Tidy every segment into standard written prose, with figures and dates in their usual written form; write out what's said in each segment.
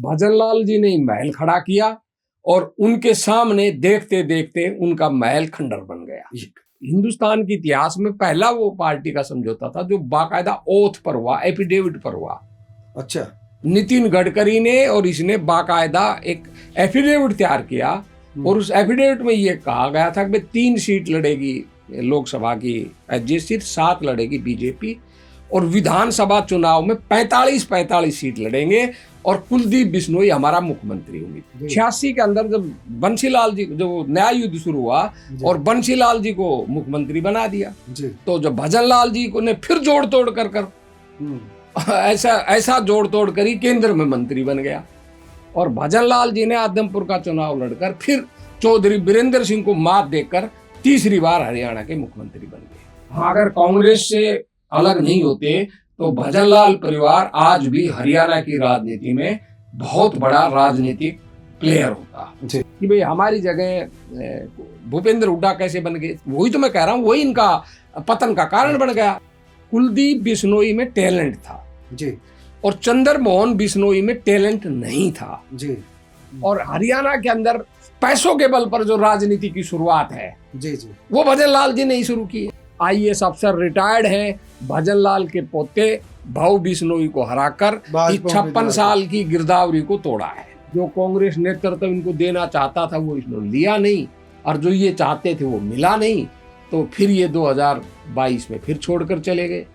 भजनलाल जी ने महल खड़ा किया और उनके सामने देखते देखते उनका महल खंडर बन गया। हिंदुस्तान के इतिहास में पहला वो पार्टी का समझौता था जो बाकायदा ओथ पर हुआ, एफिडेविट पर हुआ। अच्छा। नितिन गडकरी ने और इसने बाकायदा एक एफिडेविट तैयार किया और उस एफिडेविट में ये कहा गया था कि 3 सीट लड़ेगी लोकसभा की एसजी सीट, 7 लड़ेगी बीजेपी और विधानसभा चुनाव में 45 सीट लड़ेंगे और कुलदीप बिश्नोई हमारा मुख्यमंत्री होंगे। 86 के अंदर जब बंसीलाल जी, जो नया युद्ध शुरू हुआ और बंसीलाल जी को मुख्यमंत्री बना दिया, तो जब भजनलाल जी को ने फिर जोड़ तोड़ कर ऐसा जोड़ तोड़ कर ही केंद्र में मंत्री बन गया और भजनलाल जी ने आदमपुर का चुनाव लड़कर फिर चौधरी बीरेंद्र सिंह को मात देकर तीसरी बार हरियाणा के मुख्यमंत्री बन गए। अगर कांग्रेस से अलग नहीं होते तो भजनलाल परिवार आज भी हरियाणा की राजनीति में बहुत बड़ा राजनीतिक प्लेयर होता कि भाई हमारी जगह भूपेंद्र हुड्डा कैसे बन गए। वही तो मैं कह रहा हूँ, वही इनका पतन का कारण बन गया। कुलदीप बिश्नोई में टैलेंट था जी और चंद्रमोहन बिश्नोई में टैलेंट नहीं था जी। और हरियाणा के अंदर पैसों के बल पर जो राजनीति की शुरुआत है जी वो भजनलाल जी ने ही शुरू की। IAS अफसर रिटायर्ड हैं, भजनलाल के पोते भाऊ बिश्नोई को हराकर 56 साल की गिरदावरी को तोड़ा है। जो कांग्रेस नेतृत्व इनको देना चाहता था वो इसने लिया नहीं और जो ये चाहते थे वो मिला नहीं, तो फिर ये 2022 में फिर छोड़कर चले गए।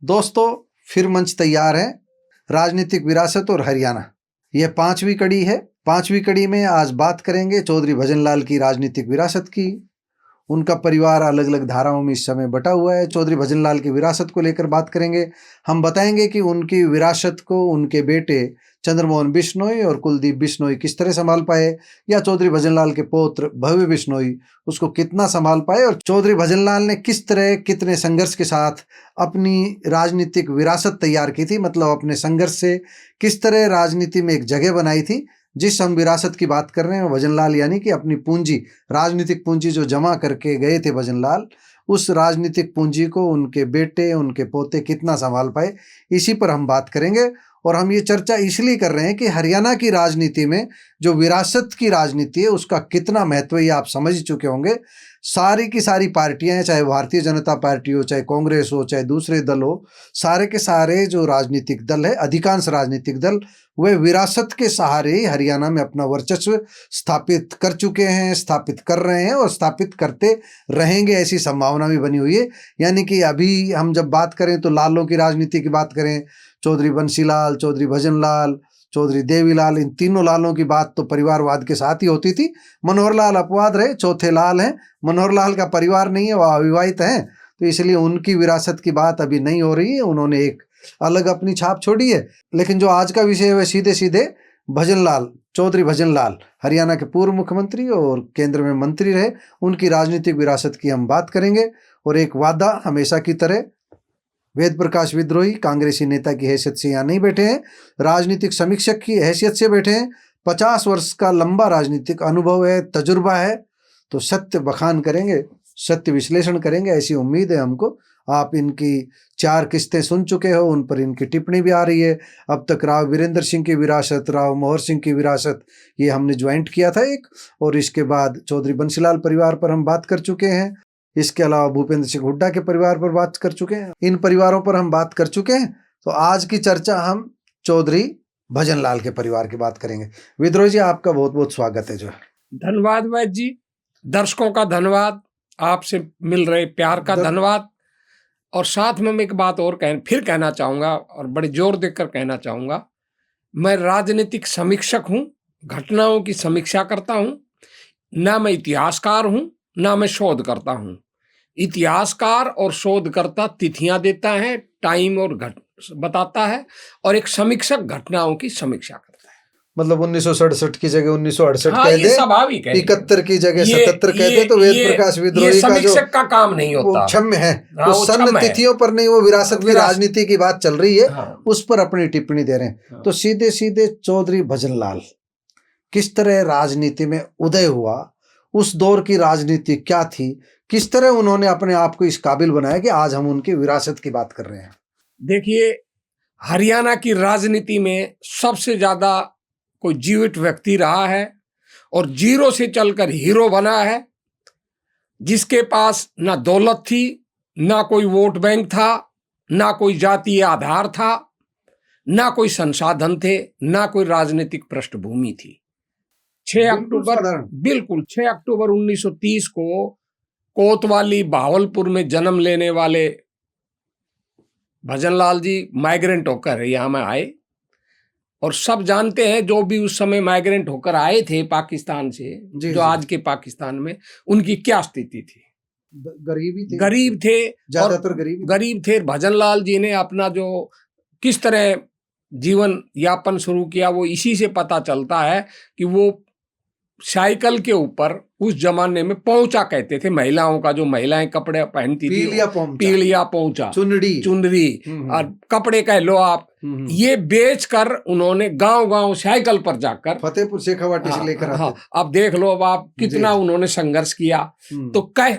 दोस्तों, फिर मंच तैयार है, राजनीतिक विरासत और हरियाणा, यह 5वीं कड़ी है। 5वीं कड़ी में आज बात करेंगे चौधरी भजनलाल की राजनीतिक विरासत की। उनका परिवार अलग अलग धाराओं में इस समय बटा हुआ है। चौधरी भजनलाल की विरासत को लेकर बात करेंगे। हम बताएंगे कि उनकी विरासत को उनके बेटे चंद्रमोहन बिश्नोई और कुलदीप बिश्नोई किस तरह संभाल पाए, या चौधरी भजनलाल के पौत्र भव्य बिश्नोई उसको कितना संभाल पाए, और चौधरी भजनलाल ने किस तरह कितने संघर्ष के साथ अपनी राजनीतिक विरासत तैयार की थी, मतलब अपने संघर्ष से किस तरह राजनीति में एक जगह बनाई थी। जिस हम विरासत की बात कर रहे हैं भजनलाल, यानी कि अपनी पूंजी, राजनीतिक पूंजी जो जमा करके गए थे भजनलाल, उस राजनीतिक पूंजी को उनके बेटे उनके पोते कितना संभाल पाए, इसी पर हम बात करेंगे। और हम ये चर्चा इसलिए कर रहे हैं कि हरियाणा की राजनीति में जो विरासत की राजनीति है उसका कितना महत्व है, ये आप समझ चुके होंगे। सारी की सारी पार्टियां हैं, चाहे भारतीय जनता पार्टी हो, चाहे कांग्रेस हो, चाहे दूसरे दल हो, सारे के सारे जो राजनीतिक दल है, अधिकांश राजनीतिक दल, वे विरासत के सहारे ही हरियाणा में अपना वर्चस्व स्थापित कर चुके हैं, स्थापित कर रहे हैं और स्थापित करते रहेंगे, ऐसी संभावना भी बनी हुई है। यानी कि अभी हम जब बात करें तो लालों की राजनीति की बात करें, चौधरी बंसीलाल, चौधरी भजनलाल, चौधरी देवीलाल, इन तीनों लालों की बात तो परिवारवाद के साथ ही होती थी। मनोहर लाल अपवाद रहे, चौथे लाल हैं। मनोहर लाल का परिवार नहीं है, वह अविवाहित हैं, तो इसलिए उनकी विरासत की बात अभी नहीं हो रही है। उन्होंने एक अलग अपनी छाप छोड़ी है। लेकिन जो आज का विषय है वह सीधे सीधे भजनलाल, चौधरी भजनलाल, हरियाणा के पूर्व मुख्यमंत्री और केंद्र में मंत्री रहे, उनकी राजनीतिक विरासत की हम बात करेंगे। और एक वादा हमेशा की तरह, वेद प्रकाश विद्रोही कांग्रेसी नेता की हैसियत से यहाँ नहीं बैठे हैं, राजनीतिक समीक्षक की हैसियत से बैठे हैं। 50 वर्ष का लंबा राजनीतिक अनुभव है, तजुर्बा है, तो सत्य बखान करेंगे, सत्य विश्लेषण करेंगे, ऐसी उम्मीद है हमको। आप इनकी 4 किस्तें सुन चुके हो, उन पर इनकी टिप्पणी भी आ रही है। अब तक राव वीरेंद्र सिंह की विरासत, राव मोहर सिंह की विरासत, ये हमने ज्वाइंट किया था एक, और इसके बाद चौधरी बंसीलाल परिवार पर हम बात कर चुके हैं। इसके अलावा भूपेंद्र सिंह हुड्डा के परिवार पर बात कर चुके हैं, इन परिवारों पर हम बात कर चुके हैं। तो आज की चर्चा हम चौधरी भजनलाल के परिवार की बात करेंगे। विद्रोही जी, आपका बहुत बहुत स्वागत है। जो धन्यवाद वैद्य जी, दर्शकों का धन्यवाद, आपसे मिल रहे प्यार का धन्यवाद। और साथ में मैं एक बात और फिर कहना चाहूँगा और बड़े जोर देकर कहना चाहूँगा, मैं राजनीतिक समीक्षक हूँ, घटनाओं की समीक्षा करता हूँ, ना मैं इतिहासकार हूँ ना मैं शोध करता हूँ। इतिहासकार और शोधकर्ता तिथियां देता है, टाइम और बताता है, और एक समीक्षक घटनाओं की समीक्षा करता है। मतलब 1967 की जगह 1968 हाँ, कह दे, स्वाभाविक है। 71 की जगह 77 कह दे, तो वेद प्रकाश विद्रोही का जो का काम नहीं होता, क्षम्य है, वो सन तिथियों पर नहीं, वो विरासत की राजनीति की बात चल रही है, उस पर अपनी टिप्पणी दे रहे हैं। तो सीधे सीधे चौधरी भजनलाल किस तरह राजनीति में उदय हुआ, उस दौर की राजनीति क्या थी, किस तरह उन्होंने अपने आप को इस काबिल बनाया कि आज हम उनकी विरासत की बात कर रहे हैं? देखिए, हरियाणा की राजनीति में सबसे ज्यादा कोई जीवित व्यक्ति रहा है और जीरो से चलकर हीरो बना है, जिसके पास ना दौलत थी, ना कोई वोट बैंक था, ना कोई जातीय आधार था, ना कोई संसाधन थे, ना कोई राजनीतिक पृष्ठभूमि थी। 6 अक्टूबर बिल्कुल 6 अक्टूबर 1930 को कोतवाली भावलपुर में जन्म लेने वाले भजनलाल जी माइग्रेंट होकर यहाँ में आए। और सब जानते हैं जो भी उस समय माइग्रेंट होकर आए थे पाकिस्तान से, जो आज के पाकिस्तान में, उनकी क्या स्थिति थी। गरीब थे, ज्यादातर गरीब थे। भजनलाल जी ने अपना जो किस तरह जीवन यापन शुरू किया वो इसी से पता चलता है कि वो साइकिल के ऊपर उस जमाने में पहुंचा कहते थे महिलाओं का, जो महिलाएं कपड़े पहनती थी, पीलिया पहुंचा, चुनरी और कपड़े कह लो आप, ये बेचकर उन्होंने गांव-गांव साइकिल पर जाकर फतेहपुर शेखावाटी से लेकर आते। अब देख लो अब आप कितना उन्होंने संघर्ष किया। तो कह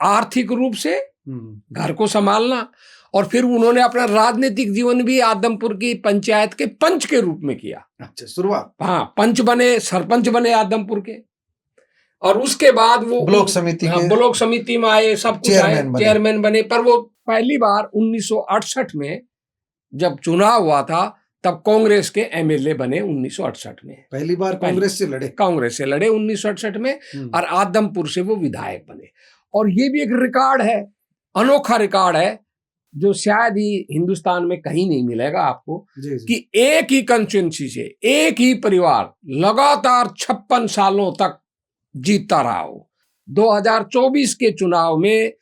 आर्थिक रूप से घर को संभालना, और फिर उन्होंने अपना राजनीतिक जीवन भी आदमपुर की पंचायत के पंच के रूप में किया। अच्छा, शुरुआत। हाँ, पंच बने, सरपंच बने आदमपुर के, और उसके बाद वो ब्लॉक समिति में आए, सब कुछ आए, चेयरमैन बने। पर वो पहली बार 1968 में जब चुनाव हुआ था तब कांग्रेस के एमएलए बने 1968 में। पहली बार कांग्रेस से लड़े 1968 में, और आदमपुर से वो विधायक बने। और ये भी एक रिकॉर्ड है, अनोखा रिकॉर्ड है, जो शायद ही हिंदुस्तान में कहीं नहीं मिलेगा आपको, कि एक ही कंस्टिट्यूएंसी से एक ही परिवार लगातार 56 सालों तक जीतता रहा हो। 2024 के चुनाव में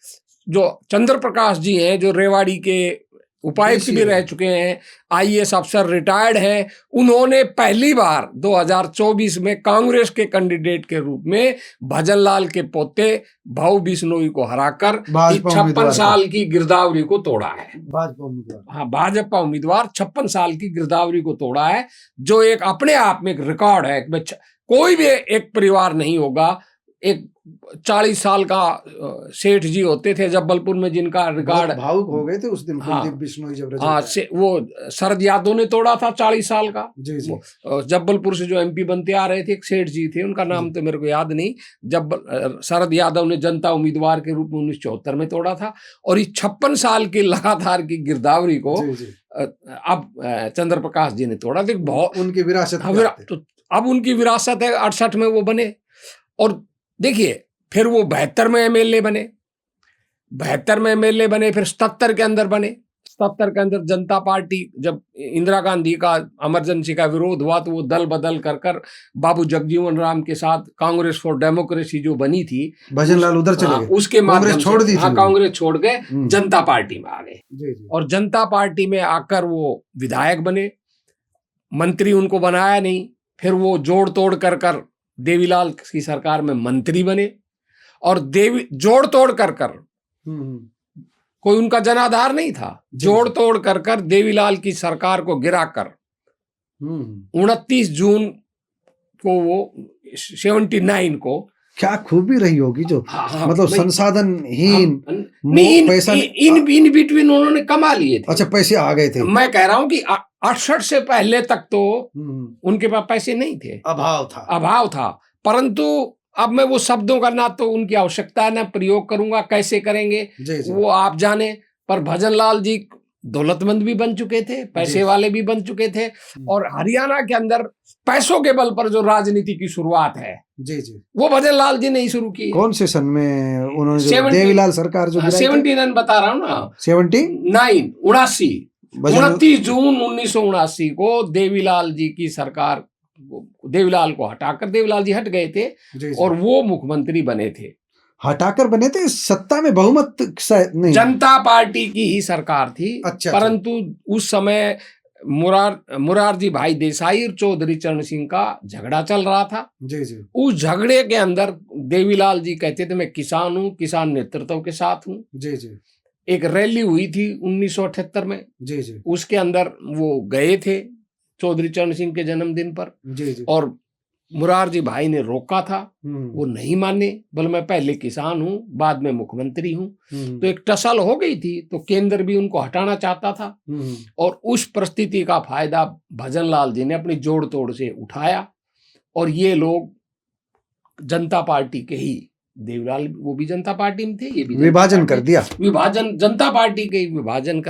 जो चंद्र प्रकाश जी हैं, जो रेवाड़ी के उपायुक्त भी रह चुके हैं, आईएएस अफसर, रिटायर्ड हैं, उन्होंने पहली बार 2024 में कांग्रेस के कैंडिडेट के रूप में भजनलाल के पोते भाऊ बिश्नोई को हराकर 56 साल की गिरदावरी को तोड़ा है। भाजपा उम्मीदवार 56 साल की गिरदावरी को तोड़ा है, जो एक अपने आप में एक रिकॉर्ड है। कोई भी एक परिवार नहीं होगा, एक 40 साल का सेठ जी होते थे जबलपुर में, जिनका रिकॉर्ड भावुक हो गए थे उस दिन कुलदीप बिश्नोई जब वो शरद यादव ने तोड़ा था 40 साल का। जबलपुर से जो एमपी बनते आ रहे थे, एक सेठ जी थे, उनका नाम तो मेरे को याद नहीं। जब शरद यादव ने जनता उम्मीदवार के रूप में 1974 में तोड़ा था, और इस 56 साल की लगातार की गिरदावरी को अब चंद्र प्रकाश जी ने तोड़ा। उनकी विरासत, अब उनकी विरासत है। 68 में वो बने, और देखिए फिर वो 72 में एमएलए बने, 72 में एमएलए बने, फिर 77 के अंदर बने। 77 के अंदर जनता पार्टी, जब इंदिरा गांधी का इमरजेंसी का विरोध हुआ तो वो दल बदल कर बाबू जगजीवन राम के साथ कांग्रेस फॉर डेमोक्रेसी जो बनी थी, भजनलाल उधर चले गए, उसके माध्यम छोड़ दी। कांग्रेस छोड़ गए, जनता पार्टी में आ गए, और जनता पार्टी में आकर वो विधायक बने। मंत्री उनको बनाया नहीं, फिर वो जोड़ तोड़ कर देवीलाल की सरकार में मंत्री बने, और जोड़ तोड़ कर कोई उनका जनाधार नहीं था, जोड़ तोड़ कर देवीलाल की सरकार को गिराकर 29 जून को वो 79 को, क्या खूबी रही होगी जो मतलब संसाधनहीन, पैसा इन बिटवीन उन्होंने कमा लिए थे। अच्छा, पैसे आ गए थे। मैं कह रहा हूं कि 68 से पहले तक तो उनके पास पैसे नहीं थे, अभाव था। परंतु अब मैं वो शब्दों का ना तो उनकी आवश्यकता ना प्रयोग करूंगा, कैसे करेंगे वो आप जाने। पर भजनलाल जी दौलतमंद भी बन चुके थे, पैसे वाले भी बन चुके थे, और हरियाणा के अंदर पैसों के बल पर जो राजनीति की शुरुआत है वो भजनलाल जी ने ही शुरू की। कौन से सन में उन्होंने देवीलाल सरकार जो 79 बता रहा हूँ ना, 29 जून 1979 को देवीलाल जी की सरकार, देवीलाल को हटाकर, देवीलाल जी हट गए थे और वो मुख्यमंत्री बने थे। हटाकर बने थे, सत्ता में बहुमत नहीं, जनता पार्टी की ही सरकार थी। अच्छा, परंतु उस समय मुरारजी भाई देसाई और चौधरी चरण सिंह का झगड़ा चल रहा था। उस झगड़े के अंदर देवीलाल जी कहते थे मैं किसान हूँ, किसान नेतृत्व के साथ हूँ। एक रैली हुई थी 1978 में, उसके अंदर वो गए थे चौधरी चरण सिंह के जन्मदिन पर, और मुरारजी भाई ने रोका था, वो नहीं माने, बोले मैं पहले किसान हूं, बाद में मुख्यमंत्री हूं। तो एक टसल हो गई थी, तो केंद्र भी उनको हटाना चाहता था। और उस परिस्थिति का फायदा भजनलाल जी ने अपनी जोड़ तोड़ से उठाया, और ये लोग जनता पार्टी के ही, देवीलाल वो भी जनता पार्टी में थे, ये भी विभाजन कर दिया, विभाजन जनता पार्टी के विभाजन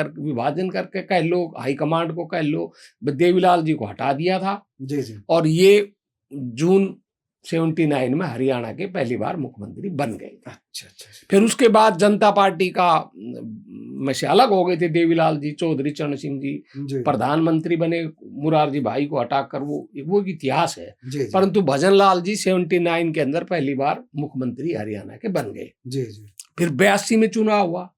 करके कह लो, हाईकमांड को कह लो, देवीलाल जी को हटा दिया था। जी जी। और ये जून 79 में हरियाणा के पहली बार मुख्यमंत्री बन गए। अच्छा। फिर उसके बाद जनता पार्टी का में से अलग हो गए थे देवीलाल जी, चौधरी चरण सिंह जी प्रधानमंत्री बने, मुरारजी भाई को हटाकर, वो इतिहास है। परंतु भजनलाल जी 79 के अंदर पहली बार मुख्यमंत्री हरियाणा के बन गए। फिर 82 में चुनाव हुआ,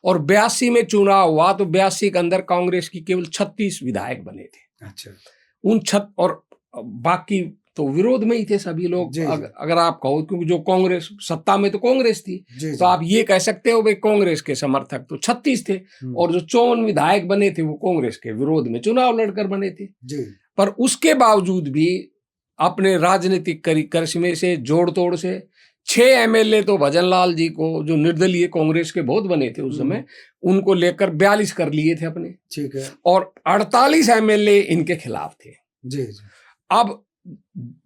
और 82 में चुनाव हुआ तो 82 के अंदर कांग्रेस की केवल 36 विधायक बने थे। अच्छा। और बाकी तो विरोध में ही थे सभी लोग, अगर आप कहो, क्योंकि जो कांग्रेस सत्ता में तो कांग्रेस थी, तो आप ये कह सकते हो भाई कांग्रेस के समर्थक तो 36 थे, और जो 54 विधायक बने थे वो कांग्रेस के विरोध में चुनाव लड़कर बने थे। पर उसके बावजूद भी अपने राजनीतिक करिश्मे से, जोड़ तोड़ से 6 MLA तो भजनलाल जी को, जो निर्दलीय कांग्रेस के बहुत बने थे उस समय, उनको लेकर 42 कर लिए थे अपने। ठीक है। और 48 MLA इनके खिलाफ थे। अब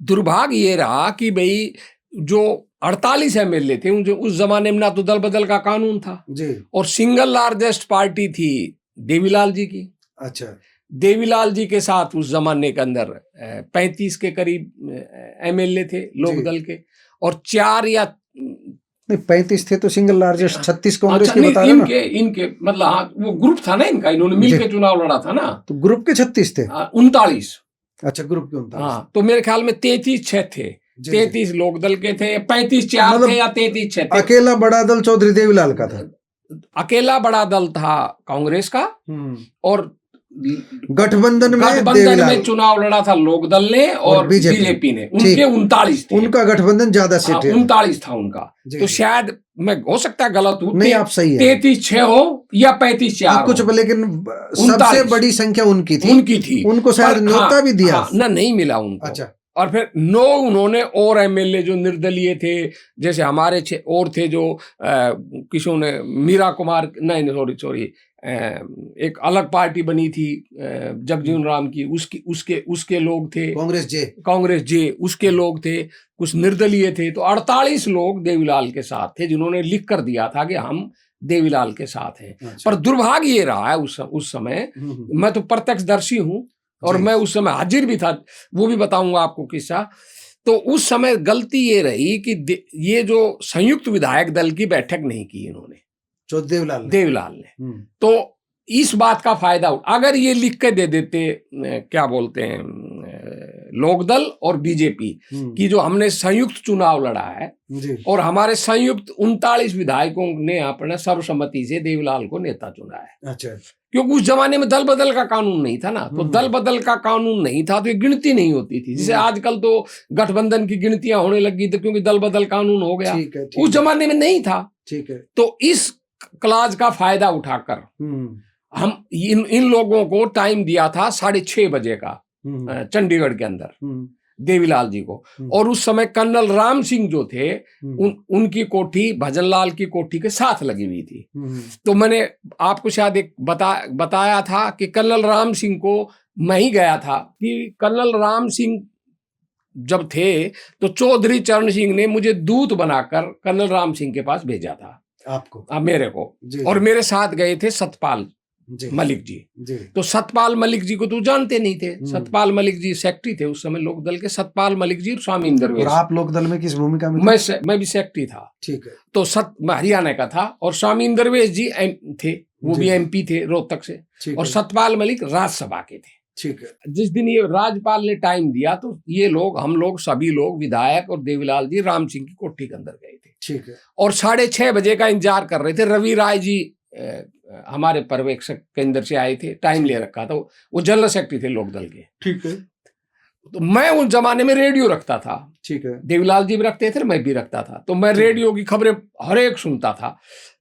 दुर्भाग्य ये रहा कि भाई जो 48 MLA थे, उस जमाने में ना तो दल बदल का कानून था और सिंगल लार्जेस्ट पार्टी थी देवीलाल जी की। अच्छा। देवीलाल जी के साथ उस जमाने के अंदर 35 के करीब MLA थे लोकदल के, और 4 या नहीं 35 थे तो सिंगल लार्जेस्ट 36 कांग्रेस के बता रहे ना। इनके मतलब हाँ, वो ग्रुप था ना इनका, इन्होंने मिलकर चुनाव लड़ा था ना, तो ग्रुप के 36 थे। 39। अच्छा, ग्रुप के 39। हाँ, तो मेरे ख्याल में 33-6 थे, 33 लोकदल के थे, 35-4 थे या 33-6 थे। अकेला बड़ा दल चौधरी देवीलाल का था, अकेला बड़ा दल था कांग्रेस का, और गठबंधन में चुनाव लड़ा था लोकदल ने और बीजेपी ने, उनके 39 थे। उनका गठबंधन ज्यादा सीट है, 39 था उनका। तो शायद मैं हो सकता है गलत हूँ, नहीं आप सही है, 33-6 हो या 35-4 कुछ, लेकिन सबसे बड़ी संख्या उनकी थी, उनको शायद न्योता भी दिया ना, नहीं मिला उनको। अच्छा। और फिर 9 उन्होंने और MLA जो निर्दलीय थे, जैसे हमारे और थे जो किशोर ने, मीरा कुमार, नहीं सॉरी एक अलग पार्टी बनी थी जगजीवन राम की, उसके लोग थे, कांग्रेस जे उसके लोग थे, कुछ निर्दलीय थे। तो 48 लोग देवीलाल के साथ थे, जिन्होंने लिख कर दिया था कि हम देवीलाल के साथ हैं। अच्छा। पर दुर्भाग्य ये रहा है उस समय, मैं तो प्रत्यक्षदर्शी हूँ और मैं उस समय हाजिर भी था, वो भी बताऊंगा आपको किस्सा। तो उस समय गलती ये रही कि ये जो संयुक्त विधायक दल की बैठक नहीं की इन्होंने, जो देवीलाल ने। तो इस बात का फायदा, अगर ये लिख के दे देते, क्या बोलते हैं, लोकदल और बीजेपी की जो हमने संयुक्त चुनाव लड़ा है और हमारे संयुक्त 39 विधायकों ने अपने सर्वसम्मति से देवीलाल को नेता चुना है। अच्छा। क्योंकि उस जमाने में दल बदल का कानून नहीं था ना, तो दल बदल का कानून नहीं था तो ये गिनती नहीं होती थी। जैसे आजकल तो गठबंधन की गिनतियां होने लगी थी क्योंकि दल बदल कानून हो गया, उस जमाने में नहीं था। ठीक है। तो इस क्लाज का फायदा उठाकर हम इन लोगों को टाइम दिया था 6:30 बजे का चंडीगढ़ के अंदर, देवीलाल जी को। और उस समय कर्नल राम सिंह जो थे, उनकी कोठी भजनलाल की कोठी के साथ लगी हुई थी। तो मैंने आपको शायद एक बताया था कि कर्नल राम सिंह को मैं ही गया था, कि कर्नल राम सिंह जब थे तो चौधरी चरण सिंह ने मुझे दूत बनाकर कर्नल राम सिंह के पास भेजा था, आपको, मेरे को। और मेरे साथ गए थे सतपाल मलिक जी। तो सतपाल मलिक जी को तो जानते नहीं थे। सतपाल मलिक जी सेक्रेटरी थे उस समय लोकदल के, सतपाल मलिक जी और स्वामी इंद्रवेश। और आप लोकदल में किस भूमिका में? मैं भी सेक्रेटरी था। ठीक है। तो मैं हरियाणा का था, और स्वामी इंद्रवेश जी थे, वो भी MP थे रोहतक से, और सतपाल मलिक राज्यसभा के थे। ठीक है। जिस दिन ये राज्यपाल ने टाइम दिया तो ये लोग, हम लोग सभी लोग विधायक और देवीलाल जी राम सिंह की कोठी के अंदर गए थे। ठीक है। और 6:30 बजे का इंतजार कर रहे थे। रवि राय जी हमारे पर्यवेक्षक केंद्र से आए थे, टाइम ले रखा था, वो जनरल सेक्रेटरी थे लोकदल के। ठीक है। तो मैं उस जमाने में रेडियो रखता था। ठीक है। देवीलाल जी भी रखते थे, मैं भी रखता था। तो मैं रेडियो की खबरें हर एक सुनता था।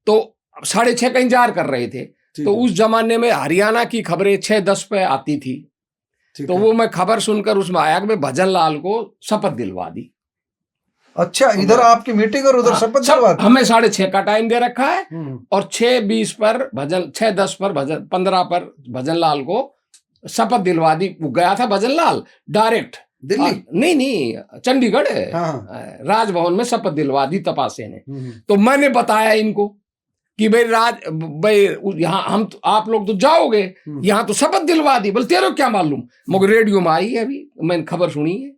तो 6:30 का इंतजार कर रहे थे। तो उस जमाने में हरियाणा की खबरें 6:10 पे आती थी, ठीक तो है। वो मैं खबर सुनकर उसमें आया कि भाई भजन लाल को शपथ दिलवा दी। अच्छा, इधर आपकी मीटिंग और उधर हाँ, शपथ सब दिलवा दी। हमें 6:30 का टाइम दे रखा है हम्म, और 6:20 पर भजन, 6:10 पर भजन, 15 पर भजन लाल को शपथ दिलवा दी। वो गया था भजन लाल डायरेक्ट दिल्ली। नहीं नहीं, चंडीगढ़ है। हाँ। राजभवन में शपथ दिलवा दी तपासे ने। हम्म, तो मैंने बताया इनको कि भाई यहाँ हम आप लोग तो जाओगे, यहाँ तो शपथ दिलवा दी। बोले तेरे को क्या मालूम, मगर रेडियो में आई है, अभी मैंने खबर सुनी है।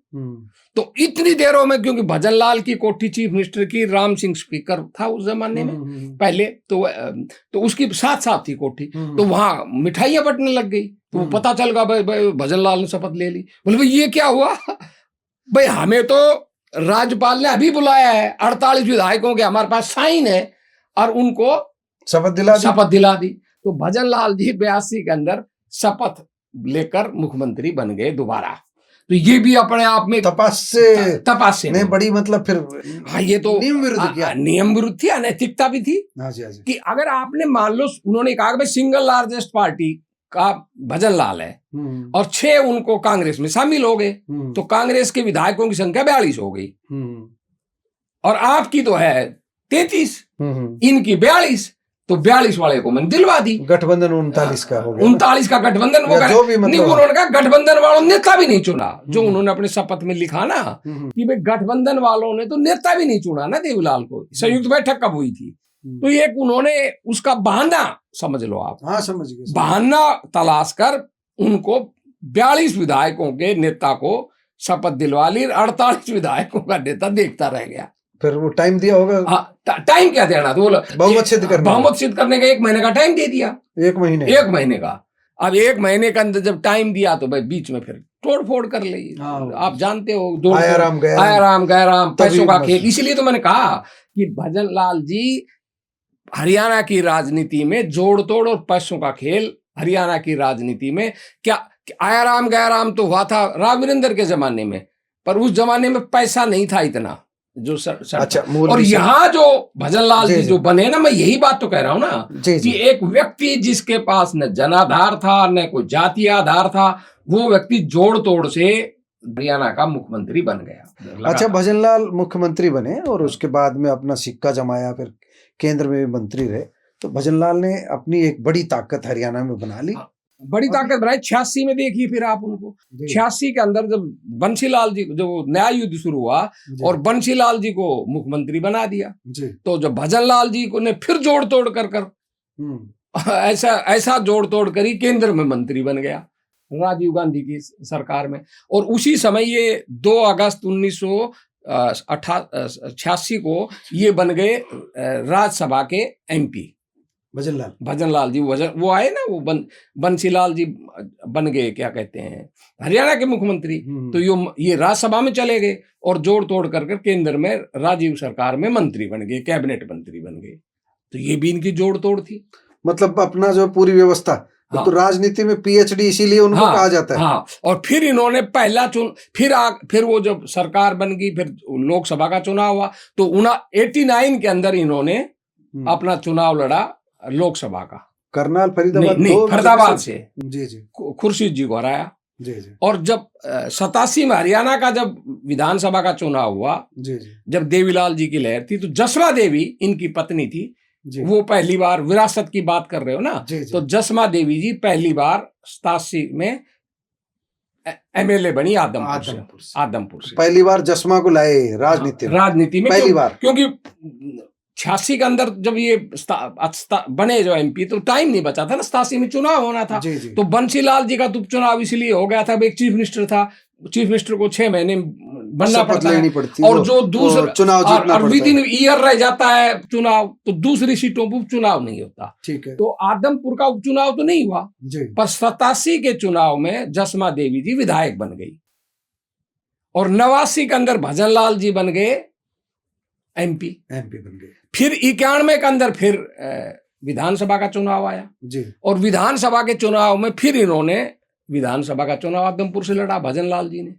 तो इतनी देरों में, क्योंकि भजन लाल की कोठी चीफ मिनिस्टर की राम सिंह स्पीकर था उस जमाने में पहले, तो उसकी साथ साथ थी कोठी। तो वहां मिठाइयां बंटने लग गई। तो वो पता चल गया भाई भजन लाल ने शपथ ले ली। बोले भाई ये क्या हुआ? भाई हमें तो राज्यपाल ने अभी बुलाया है, 48 विधायकों के हमारे पास साइन है, और उनको शपथ दिला दी। तो भजन लाल जी 82 के अंदर शपथ लेकर मुख्यमंत्री बन गए दोबारा। तो ये भी अपने आप में तपासे ने बड़ी, मतलब फिर हाँ, ये तो नियम विरुद्ध किया। नियम विरुद्ध थी, अनैतिकता भी थी। हाँ जी, हाँ जी। कि अगर आपने मान लो, उन्होंने कहा कि भाई सिंगल लार्जेस्ट पार्टी का भजन लाल है और 6 उनको कांग्रेस में शामिल हो गए, तो कांग्रेस के विधायकों की संख्या 42 हो गई और आपकी तो है 33, इनकी 42। तो 42 वाले को मैंने दिलवा दी। गठबंधन 39 का हो गया। 39 का गठबंधन वो जो भी मतलब नहीं, उन्होंने कहा गठबंधन वालों ने नेता भी नहीं चुना। जो उन्होंने अपने शपथ में लिखा ना कि भाई गठबंधन वालों ने तो नेता भी नहीं चुना ना देवीलाल को। संयुक्त बैठक कब हुई थी? तो एक उन्होंने उसका बहाना, समझ लो आप, हाँ समझ गए, बहाना तलाश कर उनको 42 विधायकों के नेता को शपथ दिलवा ली। 48 विधायकों का नेता देखता रह गया। फिर वो टाइम दिया होगा। हाँ, टाइम क्या देना? तो बहुमत सिद्ध करने का 1 महीने का टाइम दे दिया। 1 महीने का। अब 1 महीने के अंदर जब टाइम दिया तो भाई बीच में फिर तोड़ फोड़ कर ली। आप जानते हो, आया राम गया राम, पैसों का खेल। इसलिए तो मैंने कहा कि भजन लाल जी हरियाणा की राजनीति में जोड़ तोड़ और पैसों का खेल। हरियाणा की राजनीति में क्या आया राम गया राम तो हुआ था राव वीरेंद्र के जमाने में, पर उस जमाने में पैसा नहीं था इतना जो सर अच्छा, और यहाँ जो भजन लाल जी जो बने ना, मैं यही बात तो कह रहा हूँ ना कि एक व्यक्ति जिसके पास न जनाधार था न कोई जातीय आधार था, वो व्यक्ति जोड़ तोड़ से हरियाणा का मुख्यमंत्री बन गया। अच्छा, भजन लाल मुख्यमंत्री बने और उसके बाद में अपना सिक्का जमाया, फिर केंद्र में भी मंत्री रहे। तो भजन लाल ने अपनी एक बड़ी ताकत हरियाणा में बना ली। बड़ी ताकत बनाई। 86 में देखिए फिर आप उनको, 86 के अंदर जब बंसीलाल जी, जो न्याय युद्ध शुरू हुआ और बंसीलाल जी को मुख्यमंत्री बना दिया, तो जब भजन लाल जी को ने फिर जोड़ तोड़ कर ऐसा जोड़ तोड़ कर ही केंद्र में मंत्री बन गया राजीव गांधी की सरकार में। और उसी समय ये 2 अगस्त 1986 को ये बन गए राज्यसभा के MP। भजन लाल जी वो आए ना, वो बंसीलाल जी बन गए, क्या कहते हैं, हरियाणा के मुख्यमंत्री। तो ये राज्यसभा में चले गए और जोड़ तोड़ कर केंद्र में राजीव सरकार में मंत्री बन गए, कैबिनेट मंत्री बन गए। तो ये भी इनकी जोड़ तोड़ थी। मतलब अपना जो पूरी व्यवस्था। हाँ। तो राजनीति में PhD इसीलिए उनको कहा जाता है। हाँ, और फिर इन्होंने पहला फिर वो जब सरकार बन गई, फिर लोकसभा का चुनाव हुआ, तो 89 के अंदर इन्होंने अपना चुनाव लड़ा लोकसभा का। करनाल फरीदाबाद से जी खुर्शीद जी को हराया। और जब 87 में हरियाणा का जब विधानसभा का चुनाव हुआ, जब देवीलाल जी की लहर थी, तो जसमा देवी इनकी पत्नी थी, वो पहली बार, विरासत की बात कर रहे हो ना, तो जसमा देवी जी पहली बार 87 में MLA बनी आदमपुर से। पहली बार जसमा को लाए राजनीति में पहली बार, क्योंकि 86 के अंदर जब ये बने जो MP, तो टाइम नहीं बचा था ना, 87 में चुनाव होना था। तो बंसीलाल जी का उपचुनाव इसलिए हो गया था, एक चीफ मिनिस्टर था, चीफ मिनिस्टर को 6 महीने बनना पड़ता है, और जो दूसरा चुनाव विद इन ईयर रह जाता है चुनाव, तो दूसरी सीटों पर उपचुनाव नहीं होता। ठीक है। तो आदमपुर का उपचुनाव तो नहीं हुआ, पर 87 के चुनाव में जसमा देवी जी विधायक बन गई और 89 के अंदर भजन लाल जी बन गए MP बन गए। फिर 91 के अंदर फिर विधानसभा का चुनाव आया और विधानसभा के चुनाव में फिर इन्होंने विधानसभा का चुनाव आदमपुर से लड़ा भजन लाल जी ने।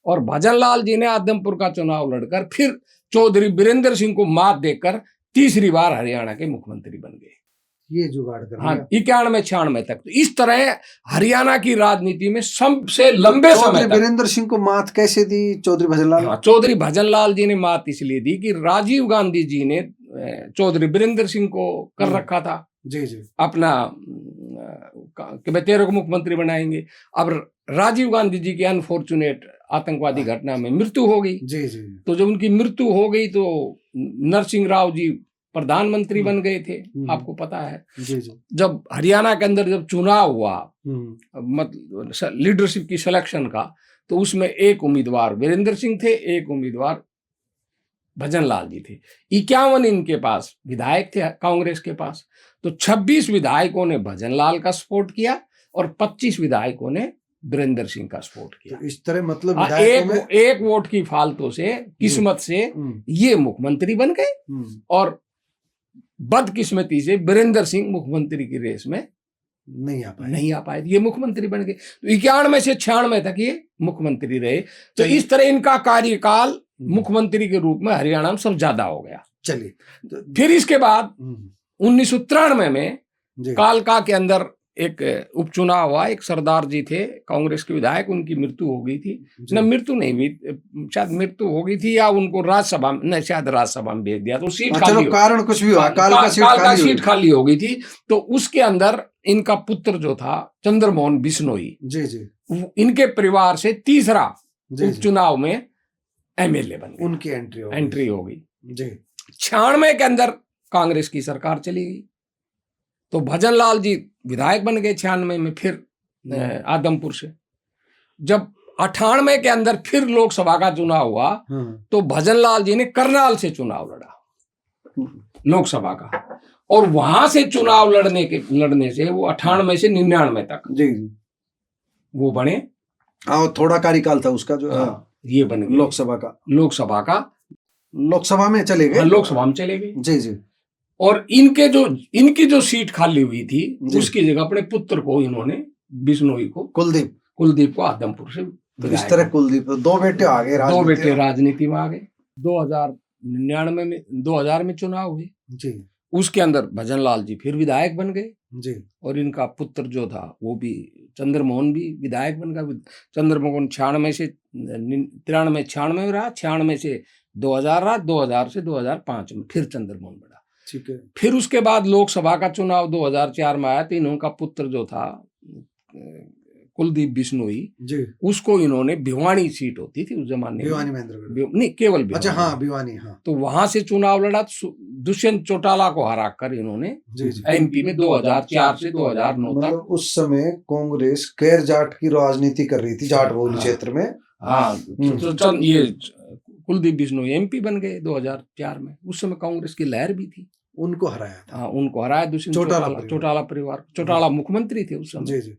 और भजन लाल जी ने आदमपुर का चुनाव लड़कर फिर चौधरी बीरेंद्र सिंह को मात देकर तीसरी बार हरियाणा के मुख्यमंत्री बन गए। ये जुगाड़ कर हाँ, लिया। 91-96 तक। तो इस तरह हरियाणा की राजनीति में सबसे लंबे समय चौधरी तक बीरेंद्र सिंह को मात कैसे दी चौधरी भजनलाल? हाँ, चौधरी भजनलाल जी ने मात इसलिए दी कि राजीव गांधी जी ने चौधरी बीरेंद्र सिंह को कर रखा था जी जी अपना कि भाई तेरे को मुख्यमंत्री बनाएंगे। अब राजीव गांधी जी की अनफॉर्चुनेट आतंकवादी घटना में मृत्यु हो गई। जी जी तो जब उनकी मृत्यु हो गई तो नरसिंह राव जी प्रधानमंत्री बन गए थे, आपको पता है। जी जी जब हरियाणा के अंदर जब चुनाव हुआ मतलब लीडरशिप की सिलेक्शन का, तो उसमें एक उम्मीदवार वीरेंद्र सिंह थे, एक उम्मीदवार भजनलाल जी थे। 51 इनके पास विधायक थे कांग्रेस के पास। तो 26 विधायकों ने भजनलाल का सपोर्ट किया और 25 विधायकों ने वीरेंद्र सिंह का सपोर्ट किया। तो इस तरह मतलब विधायकों में एक वोट की फालतू से, किस्मत से ये मुख्यमंत्री बन गए और बदकिस्मती से वीरेंद्र सिंह मुख्यमंत्री की रेस में नहीं आ पाए। ये मुख्यमंत्री बन गए। तो 91 से 96 तक ये मुख्यमंत्री रहे। तो इस तरह इनका कार्यकाल मुख्यमंत्री के रूप में हरियाणा में सब ज्यादा हो गया। चलिए फिर इसके बाद 1993 में कालका के अंदर एक उपचुनाव हुआ। एक सरदार जी थे कांग्रेस के विधायक, उनकी मृत्यु हो गई थी। न मृत्यु नहीं हुई, शायद मृत्यु हो गई थी या उनको राज्यसभा में, शायद राज्यसभा में भेज दिया। तो सीट खाली, कारण कुछ भी हुआ, कालका सीट खाली हो गई थी। तो उसके अंदर इनका पुत्र जो था चंद्रमोहन बिश्नोई, जी जी इनके परिवार से तीसरा उपचुनाव में एमएलए बन गए। उनकी एंट्री हो गई जी। 96 के अंदर कांग्रेस की सरकार चली गई। तो भजनलाल जी विधायक बन गए 96 में, फिर आदमपुर से। जब 98 के अंदर फिर लोकसभा का चुनाव हुआ तो भजनलाल जी ने करनाल से चुनाव लड़ा लोकसभा का, और वहां से चुनाव लड़ने से वो 98 से 99 तक जी वो बने। थोड़ा कार्यकाल था उसका जो ये बन गए लोकसभा में चले गए। लोकसभा में चले गए जी जी। और इनकी जो सीट खाली हुई थी उसकी जगह अपने पुत्र को इन्होंने, बिश्नोई को, कुलदीप को आदमपुर से। इस तरह कुलदीप दो बेटे आ गए, दो बेटे राजनीति में आ गए। 2000 में चुनाव हुए जी। उसके अंदर भजनलाल जी फिर विधायक बन गए जी। और इनका पुत्र जो था वो भी, चंद्रमोहन भी विधायक बन गया। चंद्रमोहन 96 से 93-96 में रहा, 96 से 2000 रहा, 2000 से 2005 में फिर चंद्रमोहन बढ़ा। ठीक है। फिर उसके बाद लोकसभा का चुनाव 2004 में आया तो इनका पुत्र जो था कुलदीप बिश्नोई जी, उसको इन्होंने भिवानी सीट होती थी उस जमाने में, भिवानी महेंद्रगढ़ नहीं केवल भिवानी। अच्छा हाँ भिवानी, हाँ। तो वहां से चुनाव लड़ा, दुष्यंत चौटाला को हरा कर इन्होंने एमपी में 2004 से 2009 तक। मतलब उस समय कांग्रेस गैर जाट की राजनीति कर रही थी, जाट बहुल क्षेत्र में। हाँ, तो ये कुलदीप बिश्नोई एमपी बन गए 2004 में। उस समय कांग्रेस की लहर भी थी, उनको हराया था। हाँ, उनको हराया दुष्यंत चौटाला परिवार। चौटाला मुख्यमंत्री थे उस समय। जी जी।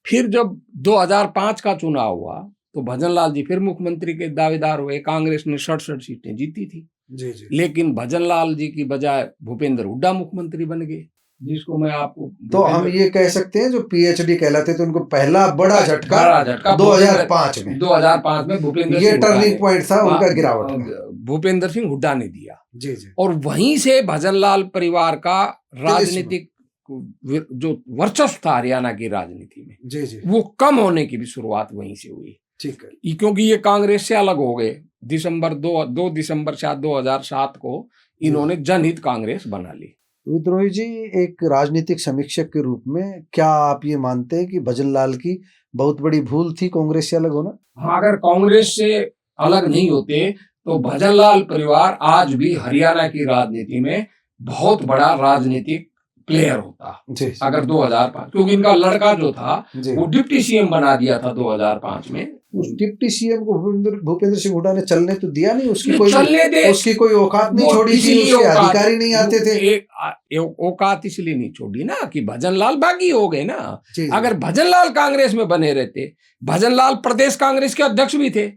फिर जब 2005 का चुनाव हुआ तो भजनलाल जी फिर मुख्यमंत्री के दावेदार हुए। कांग्रेस ने 67 सीटें जीती थी जी जी। लेकिन भजनलाल जी की बजाय भूपेंद्र हुड्डा मुख्यमंत्री बन गए, जिसको मैं आपको, तो हम ये कह सकते हैं जो पीएचडी कहलाते थे उनको पहला बड़ा झटका 2005 में 2005 में भूपेंद्र, ये टर्निंग पॉइंट था उनका गिरावट में, भूपेंद्र सिंह हुड्डा ने दिया। जी जी। और वहीं से भजनलाल परिवार का राजनीतिक जो वर्चस्व था हरियाणा की राजनीति में, जी जी, वो कम होने की भी शुरुआत वहीं से हुई। ठीक है। क्योंकि ये कांग्रेस से अलग हो गए। 2 दिसंबर शायद 2007 को इन्होंने जनहित कांग्रेस बना ली। विद्रोही जी, एक राजनीतिक समीक्षक के रूप में क्या आप ये मानते हैं कि भजनलाल की बहुत बड़ी भूल थी कांग्रेस से अलग होना? हाँ, अगर कांग्रेस से अलग नहीं होते तो भजनलाल परिवार आज भी हरियाणा की राजनीति में बहुत बड़ा राजनीतिक प्लेयर होता जी। अगर 2005, क्योंकि इनका लड़का जो था वो डिप्टी सीएम बना दिया था 2005 में। उस डिप्टी सीएम को भूपेंद्र सिंह हुड्डा ने चलने तो दिया नहीं, उसकी कोई औकात नहीं छोड़ी थी, उसके अधिकारी नहीं आते थे। औकात इसलिए नहीं छोड़ी ना कि भजनलाल बागी हो गए ना। अगर भजनलाल कांग्रेस में बने रहते, भजनलाल प्रदेश कांग्रेस के अध्यक्ष भी थे,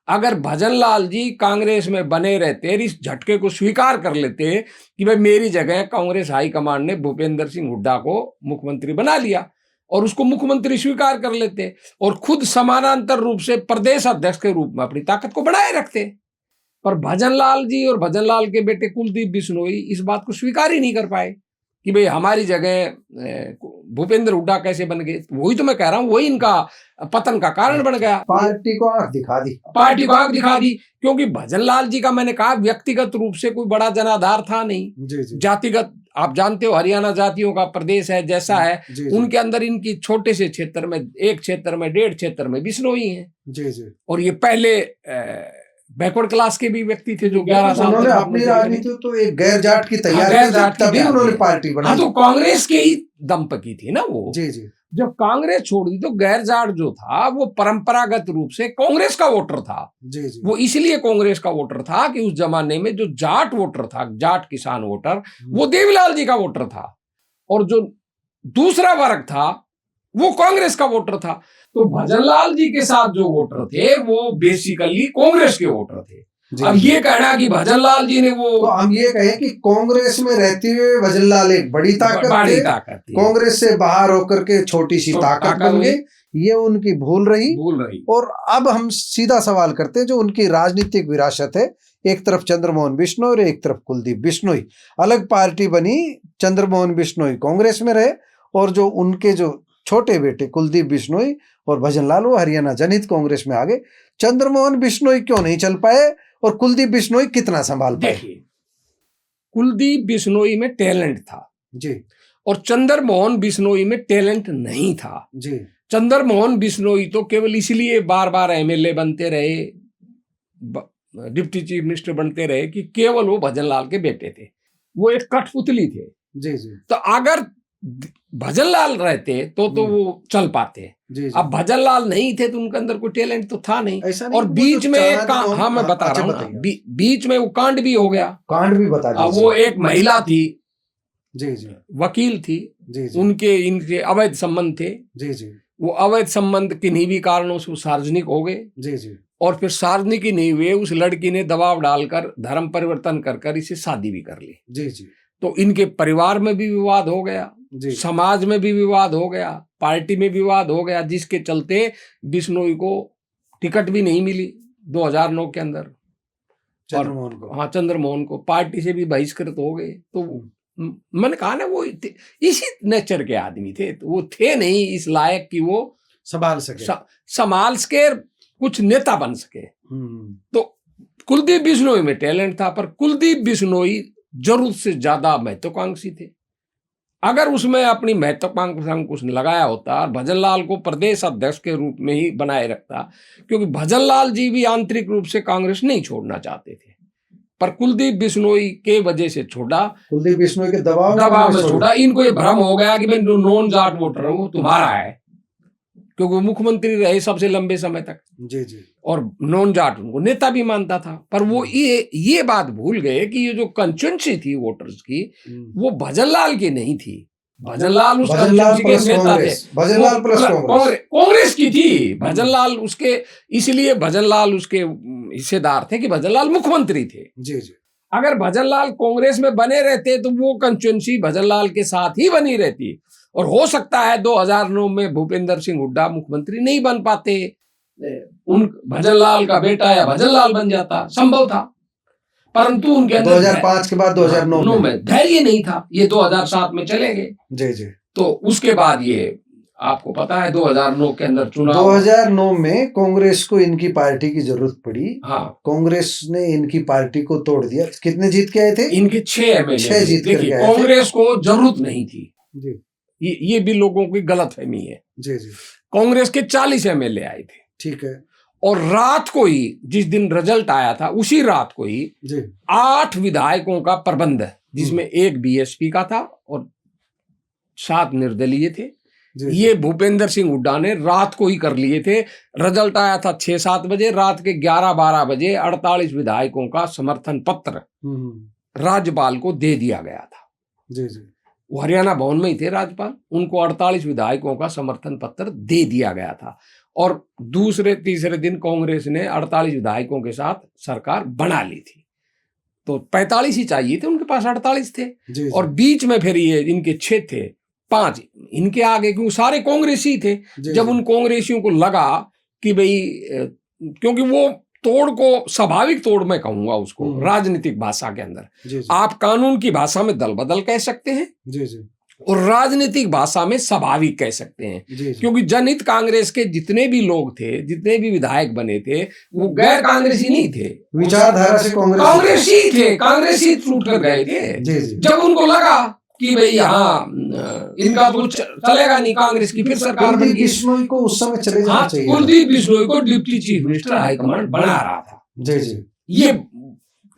अगर भजनलाल जी कांग्रेस में बने रहते, इस झटके को स्वीकार कर लेते कि भाई मेरी जगह कांग्रेस हाईकमांड ने भूपेंद्र सिंह हुड्डा को मुख्यमंत्री बना लिया, और उसको मुख्यमंत्री स्वीकार कर लेते और खुद समानांतर रूप से प्रदेश अध्यक्ष के रूप में अपनी ताकत को बढ़ाए रखते। पर भजनलाल जी और भजनलाल के बेटे कुलदीप बिश्नोई इस बात को स्वीकार ही नहीं कर पाए। कि भाई हमारी जगह भूपेंद्र हुड्डा कैसे बन गए। वही तो मैं कह रहा हूँ, वही इनका पतन का कारण बन गया। पार्टी को आंख दिखा दी, पार्टी को आंख दिखा दी, क्योंकि भजनलाल जी का मैंने कहा व्यक्तिगत रूप से कोई बड़ा जनाधार था नहीं। जी जी जातिगत, आप जानते हो हरियाणा जातियों का प्रदेश है जैसा है, जी जी उनके अंदर इनकी छोटे से क्षेत्र में, एक क्षेत्र में, 1.5 क्षेत्र में बिश्नोई हैं। जी जी और ये पहले बैकवर्ड क्लास के भी व्यक्ति थे जो 11 साल उन्होंने तक अपनी मुख्यमंत्री राजनीति तो एक गैर जाट की तैयारी गैर जाट की तभी तैयारी उन्होंने है। पार्टी हाँ, बनाई। तो कांग्रेस के ही दम पर की थी ना वो। जी जी जब कांग्रेस छोड़ दी तो गैर जाट जो था वो परंपरागत रूप से कांग्रेस का वोटर था। जी जी वो इसलिए कांग्रेस का वोटर था कि उस जमाने में जो जाट वोटर था, जाट किसान वोटर, वो देवीलाल जी का वोटर था, और जो दूसरा वर्ग था वो कांग्रेस का वोटर था। तो भजनलाल जी के साथ जो वोटर थे वो बेसिकली कांग्रेस के वोटर थे। अब ये कहना कि भजनलाल जी ने वो, तो हम ये कहें कि कांग्रेस में रहते हुए भजनलाल एक बड़ी ताकत थे, कांग्रेस से बाहर होकर के छोटी सी ताकत बन गई, ये उनकी भूल रही। और अब हम सीधा सवाल करते हैं, जो उनकी राजनीतिक विरासत है, एक तरफ चंद्रमोहन बिश्नोई और एक तरफ कुलदीप बिश्नोई, अलग पार्टी बनी, चंद्रमोहन बिश्नोई कांग्रेस में रहे, और जो उनके जो छोटे बेटे कुलदीप बिश्नोई और भजनलाल वो हरियाणा जनहित कांग्रेस में आ गए। चंद्रमोहन बिश्नोई क्यों नहीं चल पाए और कुलदीप बिश्नोई कितना संभाल पाए? देखिए, कुलदीप बिश्नोई में टैलेंट था जी, और चंद्रमोहन बिश्नोई में टैलेंट नहीं था जी। चंद्रमोहन बिश्नोई तो केवल इसलिए बार बार एमएलए बनते रहे, डिप्टी चीफ मिनिस्टर बनते रहे कि केवल वो भजनलाल के बेटे थे, वो एक कठपुतली थे। जी जी। तो अगर भजनलाल रहते तो वो चल पाते। जी जी। अब भजनलाल नहीं थे तो उनके अंदर कोई टैलेंट तो था नहीं। और नहीं, बीच में एक हाँ मैं बता अच्छा, रहा हूँ, बीच में वो कांड भी हो गया। कांड भी बता दीजिए। वो एक महिला थी, जी जी, वकील थी, जी जी, उनके इनके अवैध संबंध थे। जी जी। वो अवैध संबंध किन्हीं भी कारणों से सार्वजनिक हो गए। जी जी। और फिर सार्वजनिक ही नहीं हुए, उस लड़की ने दबाव डालकर धर्म परिवर्तन कर इसे शादी भी कर ली। जी जी। तो इनके परिवार में भी विवाद हो गया, समाज में भी विवाद हो गया, पार्टी में विवाद हो गया, जिसके चलते बिश्नोई को टिकट भी नहीं मिली 2009 के अंदर। चंद्रमोहन को, हाँ, चंद्रमोहन को पार्टी से भी बहिष्कृत हो गए। तो मैंने कहा ना, वो इसी नेचर के आदमी थे, तो वो थे नहीं इस लायक कि वो संभाल सके कुछ नेता बन सके। तो कुलदीप बिश्नोई में टैलेंट था, पर कुलदीप बिश्नोई जरूरत से ज्यादा महत्वाकांक्षी थे। अगर उसमें अपनी महत्वाकांक्षा कुछ लगाया होता और भजनलाल को प्रदेश अध्यक्ष के रूप में ही बनाए रखता, क्योंकि भजनलाल जी भी आंतरिक रूप से कांग्रेस नहीं छोड़ना चाहते थे, पर कुलदीप बिश्नोई के वजह से छोड़ा, कुलदीप बिश्नोई के दबाव में छोड़ा। इनको ये भ्रम हो गया कि मैं नॉन जाट वोटर हूं, तुम्हारा है, क्योंकि वो मुख्यमंत्री रहे सबसे लंबे समय तक। जी जी। और नॉन जाट उनको नेता भी मानता था। पर वो ये बात भूल गए कि ये जो कंस्टिट्यूएंसी थी वोटर्स की, वो भजनलाल की नहीं थी। भजनलाल उस कंस्टिट्यूएंसी के नेता थे, भजनलाल प्लस कांग्रेस की थी। भजनलाल उसके, इसलिए भजनलाल उसके हिस्सेदार थे कि भजनलाल मुख्यमंत्री थे। जी जी। अगर भजनलाल कांग्रेस में बने रहते तो वो कंस्टिट्यूएंसी भजनलाल के साथ ही बनी रहती, और हो सकता है 2009 में भूपेंद्र सिंह हुड्डा मुख्यमंत्री नहीं बन पाते, उन भजनलाल का बेटा या भजनलाल बन जाता, संभव था। परंतु उनके अंदर 2005 के बाद 2009 में धैर्य नहीं था। ये 2007 में चले गए। जी जी। तो उसके बाद ये आपको पता है 2009 के अंदर चुनाव, 2009 में कांग्रेस को इनकी पार्टी की जरूरत पड़ी। हाँ, कांग्रेस ने इनकी पार्टी को तोड़ दिया। कितने जीत के आए थे? इनके 6 एमएलए। 6 जीत के आए थे। कांग्रेस को जरूरत नहीं थी जी। ये भी लोगों की गलतफहमी है। जी जी। कांग्रेस के 40 एमएलए आए थे। ठीक है। और रात को ही, जिस दिन रिजल्ट आया था उसी रात को ही 8 विधायकों का प्रबंध, जिसमें एक बीएसपी का था और 7 निर्दलीय थे, ये भूपेंद्र सिंह हुड्डा ने रात को ही कर लिए थे। रिजल्ट आया था 6-7 बजे, रात के 11-12 बजे 48 विधायकों का समर्थन पत्र राज्यपाल को दे दिया गया था। जी जी। वो हरियाणा भवन में ही थे राज्यपाल, उनको 48 विधायकों का समर्थन पत्र दे दिया गया था। और दूसरे तीसरे दिन कांग्रेस ने 48 विधायकों के साथ सरकार बना ली थी। तो 45 ही चाहिए थे, उनके पास 48 थे। जी। और बीच में फिर ये इनके 6 थे, 5 इनके आगे, क्योंकि सारे कांग्रेसी थे। जब उन कांग्रेसियों को लगा कि भाई, क्योंकि वो तोड़ को स्वाभाविक तोड़ मैं कहूंगा उसको राजनीतिक भाषा के अंदर। आप कानून की भाषा में दल बदल कह सकते हैं और राजनीतिक भाषा में स्वाभाविक कह सकते हैं, क्योंकि जनहित कांग्रेस के जितने भी लोग थे, जितने भी विधायक बने थे, वो गैर कांग्रेसी नहीं थे, विचारधारा से कांग्रेसी थे, कांग्रेसी छूट कर गए थे। जब उनको लगा कि भाई यहाँ इनका तो चलेगा नहीं, कांग्रेस की फिर सरकार बन गई, बिश्नोई को उस समय चले जाना चाहिए। कुलदीप बिश्नोई को डिप्टी चीफ मिनिस्टर हाईकमांड बना रहा था, ये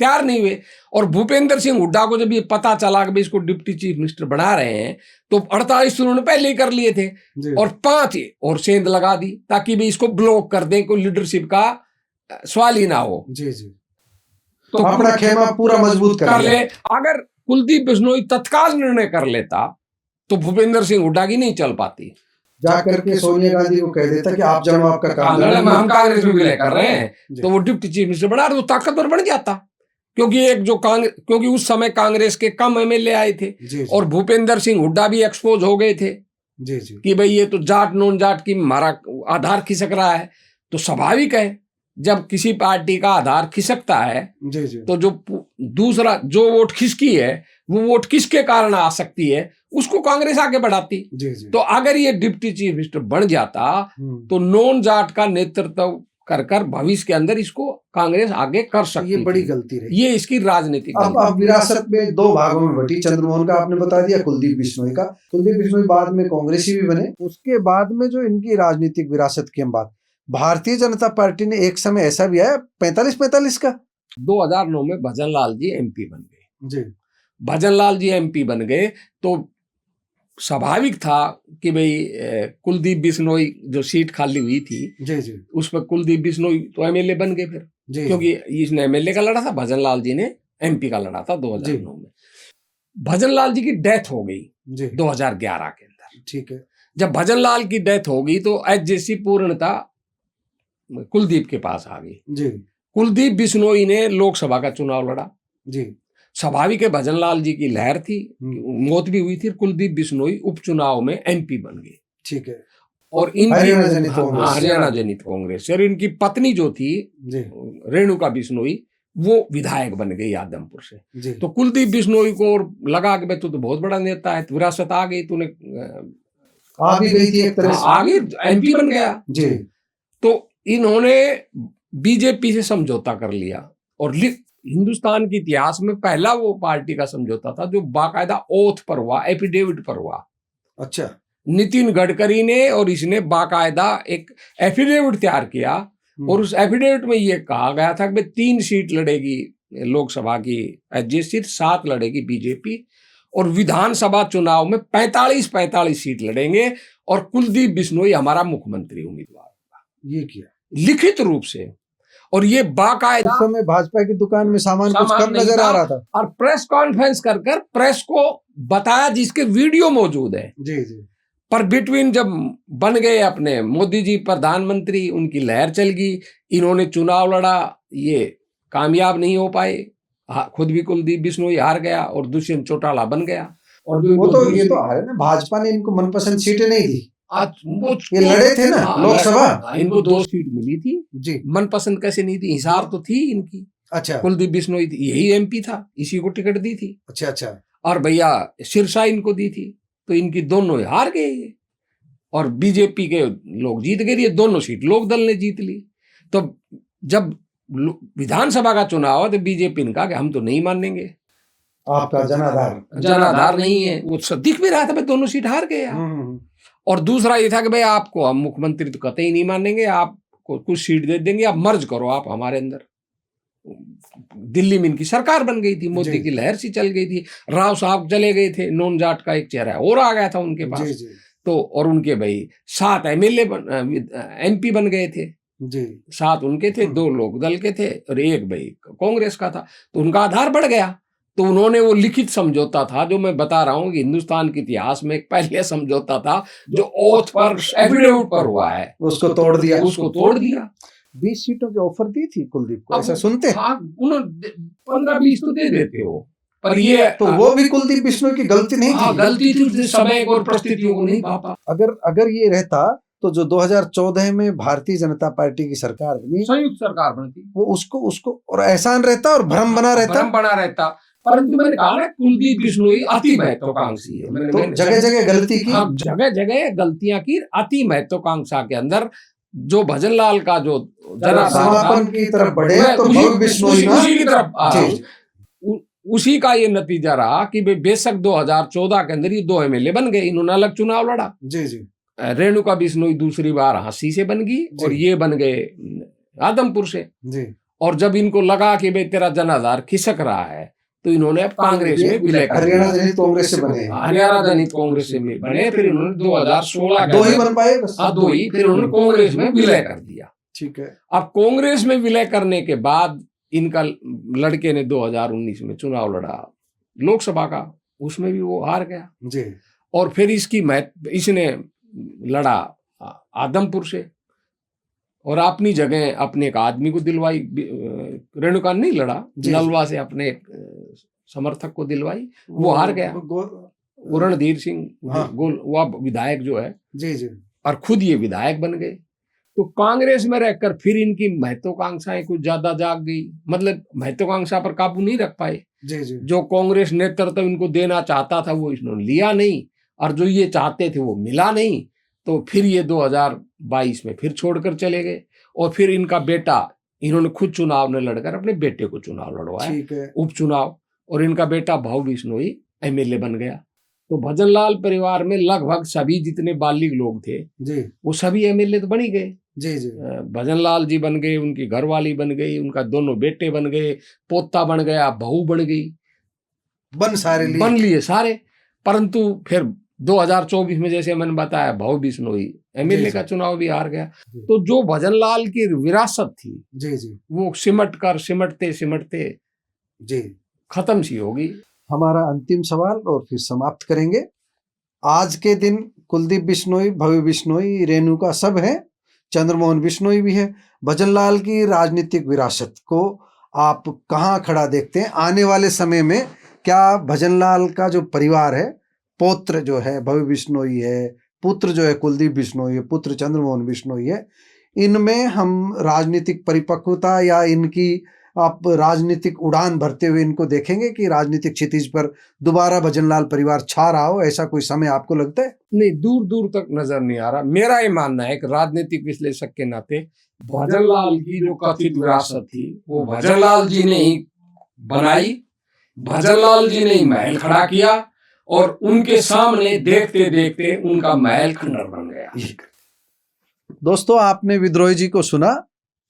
तैयार नहीं हुए। और भूपेंद्र सिंह हुड्डा को जब ये पता चला कि इसको डिप्टी चीफ मिनिस्टर बना रहे हैं, तो 48 उन्होंने पहले ही कर लिए थे और 5 और सेंध लगा दी ताकि भी इसको ब्लॉक कर दें, कोई लीडरशिप का सवाल ही ना हो। तो अपना खेमा पूरा मजबूत कर ले। अगर कुलदीप बिश्नोई तत्काल निर्णय कर लेता तो भूपेंद्र सिंह हुड्डा की नहीं चल पाती, जाकर के सोनिया गांधी को कह देता कि आप जानो आपका काम, हम कांग्रेस में विलय कर रहे हैं, तो वो डिप्टी चीफ मिनिस्टर बना रहे, तो ताकतवर बन जाता। क्योंकि उस समय कांग्रेस के कम एमएलए आए थे और भूपेंद्र सिंह हुड्डा भी एक्सपोज हो गए थे कि भाई ये तो जाट नॉन जाट की हमारा आधार खिसक रहा है। तो स्वाभाविक है जब किसी पार्टी का आधार खिसकता है तो जो दूसरा जो वोट खिसकी है वो वोट किसके कारण आ सकती है, उसको कांग्रेस आगे बढ़ाती। तो अगर ये डिप्टी चीफ मिनिस्टर बन जाता तो नॉन जाट का नेतृत्व कर कर भविष्य के अंदर इसको कांग्रेस आगे कर सकती। ये बड़ी गलती रही, ये इसकी राजनीतिक। अब विरासत में 2 भागों में बटी। चंद्रमोहन का आपने बता दिया, कुलदीप बिश्नोई का। कुलदीप बिश्नोई बाद में कांग्रेसी भी बने। उसके बाद में जो इनकी राजनीतिक विरासत की हम बात, भारतीय जनता पार्टी ने एक समय ऐसा भी आया 45-45 का 2009 में भजनलाल जी एमपी बन गए। भजनलाल जी एमपी बन गए तो स्वाभाविक था कि भाई कुलदीप बिश्नोई जो सीट खाली हुई थी उस पर कुलदीप बिश्नोई तो एमएलए बन गए फिर, क्योंकि इसने एमएलए का लड़ा था, भजनलाल जी ने एमपी का लड़ा था 2009 में। भजनलाल जी की डेथ हो गई 2011 के अंदर। ठीक है। जब भजनलाल की डेथ हो गई तो एचजेसी पूर्णता कुलदीप के पास आ गई। कुलदीप बिश्नोई ने लोकसभा का चुनाव लड़ा। स्वाभाविक है भजनलाल जी की लहर थी, मौत भी हुई थी, कुलदीप बिश्नोई उपचुनाव में एमपी बन गए। ठीक है। और इनकी हरियाणा जनित कांग्रेस और इनकी पत्नी जो थी रेणुका बिश्नोई वो विधायक बन गई आदमपुर से। तो कुलदीप बिश्नोई को लगा कि तू तो बहुत बड़ा नेता है, विरासत आ गई, तूने आ भी गई थी एक तरह से, आगे एमपी बन गया। तो इन्होंने बीजेपी से समझौता कर लिया और हिंदुस्तान के इतिहास में पहला वो पार्टी का समझौता था जो बाकायदा ओथ पर हुआ, एफिडेविट पर हुआ। अच्छा। नितिन गडकरी ने और इसने बाकायदा एक एफिडेविट तैयार किया और उस एफिडेविट में ये कहा गया था कि 3 सीट लड़ेगी लोकसभा की एचजेसी, 7 लड़ेगी बीजेपी और विधानसभा चुनाव में 45 सीट लड़ेंगे और कुलदीप बिश्नोई हमारा मुख्यमंत्री उम्मीदवार होगा। ये किया लिखित लिखित रूप से। और ये बाकायदा उस समय भाजपा की दुकान में सामान कुछ कम नजर आ रहा था और प्रेस कॉन्फ्रेंस कर प्रेस को बताया जिसके वीडियो मौजूद है। पर बिटवीन जब बन गए अपने मोदी जी प्रधानमंत्री, उनकी लहर चल गई, इन्होंने चुनाव लड़ा, ये कामयाब नहीं हो पाए, खुद भी कुलदीप बिश्नोई हार गया और दुष्यंत चौटाला बन गया। और वो तो ये तो हारे ना, भाजपा ने इनको मनपसंद सीटें नहीं दी। ये लड़े थे ना लोकसभा, इनको 2 सीट मिली थी जी। मनपसंद कैसे नहीं थी, हिसार तो थी इनकी। अच्छा। कुलदीप बिश्नोई यही एमपी था, इसी को टिकट दी थी। अच्छा। और भैया सिरसा इनको दी थी, तो इनकी दोनों हार गए और बीजेपी के लोग जीत गए। ये दोनों सीट लोक दल ने जीत ली। तो जब विधानसभा का चुनाव हुआ तो बीजेपी ने कहा कि हम तो नहीं मानेंगे, आपका जनाधार नहीं है। वो दिख भी रहा था भाई दोनों सीट हार गए। और दूसरा ये था कि भाई आपको हम मुख्यमंत्री तो कतई नहीं मानेंगे, आपको कुछ सीट दे देंगे, आप मर्ज करो आप हमारे अंदर। दिल्ली में इनकी सरकार बन गई थी, मोदी की लहर सी चल गई थी, राव साहब चले गए थे, नॉन जाट का एक चेहरा और आ गया था उनके पास। तो और उनके भाई 7 एमएलए एमपी बन गए थे। 7 उनके थे, 2 लोक दल के थे और 1 भाई कांग्रेस का था। तो उनका आधार बढ़ गया। तो उन्होंने वो लिखित समझौता था जो मैं बता रहा हूं कि हिंदुस्तान के इतिहास में एक पहले समझौता था जो ओथ पर एफिडेविट पर हुआ है, उसको तोड़ दिया। 20 सीटों की ऑफर दी थी कुलदीप को, ऐसा सुनते हैं। हाँ, उन्होंने 15-20 तो दे देते हो, पर ये तो वो भी कुलदीप बिश्नोई की गलती नहीं थी। गलती थी, समय और परिस्थितियों को नहीं पापा। अगर ये रहता तो जो 2014 में भारतीय जनता पार्टी की सरकार बनी, संयुक्त सरकार बनती, वो उसको और एहसान रहता और भ्रम बना रहता। भ्रम बना रहता। परंतु मैंने कहा ना, कुलदीप बिश्नोई अति महत्वाकांक्षी है। तो जगह जगह गलती की, जगह जगह गलतियां की। अति महत्वाकांक्षा के अंदर जो भजनलाल का जो समापन की तरफ बढ़े तो भव्य बिश्नोई उसी की तरफ उसी का ये नतीजा रहा कि बेशक 2014 के अंदर ये 2 MLA बन गए, इन्होंने अलग चुनाव लड़ा। जी जी। रेणुका बिश्नोई दूसरी बार हंसी से बन गई और ये बन गए आदमपुर से जी। और जब इनको लगा कि भाई तेरा जनाधार खिसक रहा है तो इन्होंने अब कांग्रेस में विलय कर दिया। हरियाणा जनहित कांग्रेस से बने, हरियाणा जनहित कांग्रेस से बने। फिर इन्होंने 2016 दो ही बन पाए बस। दो ही, फिर उन्होंने कांग्रेस में विलय कर दिया। ठीक है। अब कांग्रेस में विलय करने के बाद इनका लड़के ने 2019 में चुनाव लड़ा लोकसभा का, उसमें भी वो हार गया जी। और फिर इसने लड़ा आदमपुर से और अपनी जगह अपने एक आदमी को दिलवाई। रेणुका नहीं लड़ा, नलवा से अपने एक समर्थक को दिलवाई, वो हार गया। वो रणधीर सिंह गोल, वो विधायक जो है जी जी, और खुद ये विधायक बन गए। तो कांग्रेस में रहकर फिर इनकी महत्वाकांक्षाएं कुछ ज्यादा जाग गई, मतलब महत्वाकांक्षा पर काबू नहीं रख पाए। जी जी। जो कांग्रेस नेतृत्व इनको देना चाहता था वो इन्होंने लिया नहीं और जो ये चाहते थे वो मिला नहीं। तो फिर ये 2022 में फिर छोड़कर चले गए और फिर इनका बेटा, इन्होंने खुद चुनाव न लड़कर अपने बेटे को चुनाव लड़वाया, उपचुनाव, और इनका बेटा भव्य बिश्नोई MLA बन गया। तो भजनलाल परिवार में लगभग सभी जितने बालिग लोग थे जी, वो सभी MLA तो बन ही गए। जी जी। भजनलाल जी बन गए, उनकी घरवाली बन गई, उनका दोनों बेटे बन गए, पोता बन गया, बहू बन गई, बन लिए सारे। परंतु फिर 2024 में जैसे मैंने बताया भव्य बिश्नोई MLA का चुनाव भी हार गया। तो जो भजनलाल की विरासत थी जी जी, वो सिमटते जी खत्म सी होगी। हमारा अंतिम सवाल और फिर समाप्त करेंगे। आज के दिन कुलदीप बिश्नोई, भव्य बिश्नोई, रेणुका सब है, चंद्रमोहन बिश्नोई भी है। भजनलाल की राजनीतिक विरासत को आप कहाँ खड़ा देखते हैं? आने वाले समय में क्या भजनलाल का जो परिवार है, पौत्र जो है भव्य बिश्नोई है, पुत्र जो है कुलदीप बिश्नोई है, पुत्र चंद्रमोहन बिश्नोई है, इनमें हम राजनीतिक परिपक्वता या इनकी आप राजनीतिक उड़ान भरते हुए इनको देखेंगे कि राजनीतिक क्षितिज पर दोबारा भजनलाल परिवार छा रहा हो, ऐसा कोई समय आपको लगता है? नहीं, दूर दूर तक नजर नहीं आ रहा। मेरा ये मानना है कि राजनीतिक विश्लेषक के नाते भजनलाल की जो कथित विरासत थी वो भजनलाल जी ने ही बनाई, भजनलाल जी ने ही महल खड़ा किया और उनके सामने देखते देखते उनका महल खंडर बन गया। दोस्तों, आपने विद्रोही जी को सुना,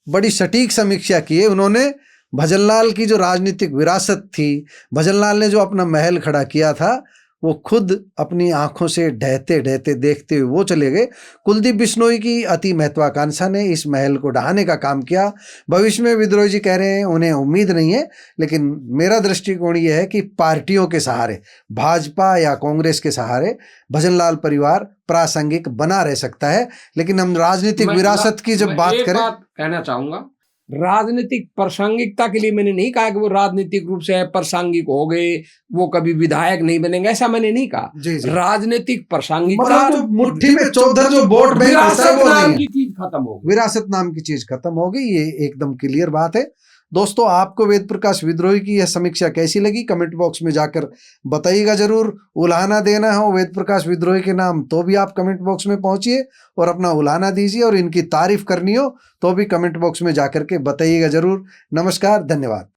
बड़ी सटीक समीक्षा की है उन्होंने। भजनलाल की जो राजनीतिक विरासत थी, भजनलाल ने जो अपना महल खड़ा किया था, वो खुद अपनी आंखों से ढहते ढहते देखते हुए वो चले गए। कुलदीप बिश्नोई की अति महत्वाकांक्षा ने इस महल को ढहाने का काम किया। भविष्य में विद्रोही जी कह रहे हैं उन्हें उम्मीद नहीं है, लेकिन मेरा दृष्टिकोण ये है कि पार्टियों के सहारे, भाजपा या कांग्रेस के सहारे भजनलाल परिवार प्रासंगिक बना रह सकता है। लेकिन हम राजनीतिक विरासत की जब बात करें, कहना चाहूंगा, राजनीतिक प्रासंगिकता के लिए मैंने नहीं कहा कि वो राजनीतिक रूप से प्रासंगिक हो गए, वो कभी विधायक नहीं बनेंगे, ऐसा मैंने नहीं कहा। जी जी। राजनीतिक प्रासंगिकता, मतलब मुट्ठी में चौधर जो वोट बैंक होता है वो नहीं है, चीज खत्म हो गई, विरासत नाम की चीज खत्म हो गई। ये एकदम क्लियर बात है। दोस्तों, आपको वेद प्रकाश विद्रोही की यह समीक्षा कैसी लगी कमेंट बॉक्स में जाकर बताइएगा जरूर। उलाहना देना हो वेद प्रकाश विद्रोही के नाम तो भी आप कमेंट बॉक्स में पहुंचिए और अपना उलाहना दीजिए, और इनकी तारीफ करनी हो तो भी कमेंट बॉक्स में जाकर के बताइएगा जरूर। नमस्कार, धन्यवाद।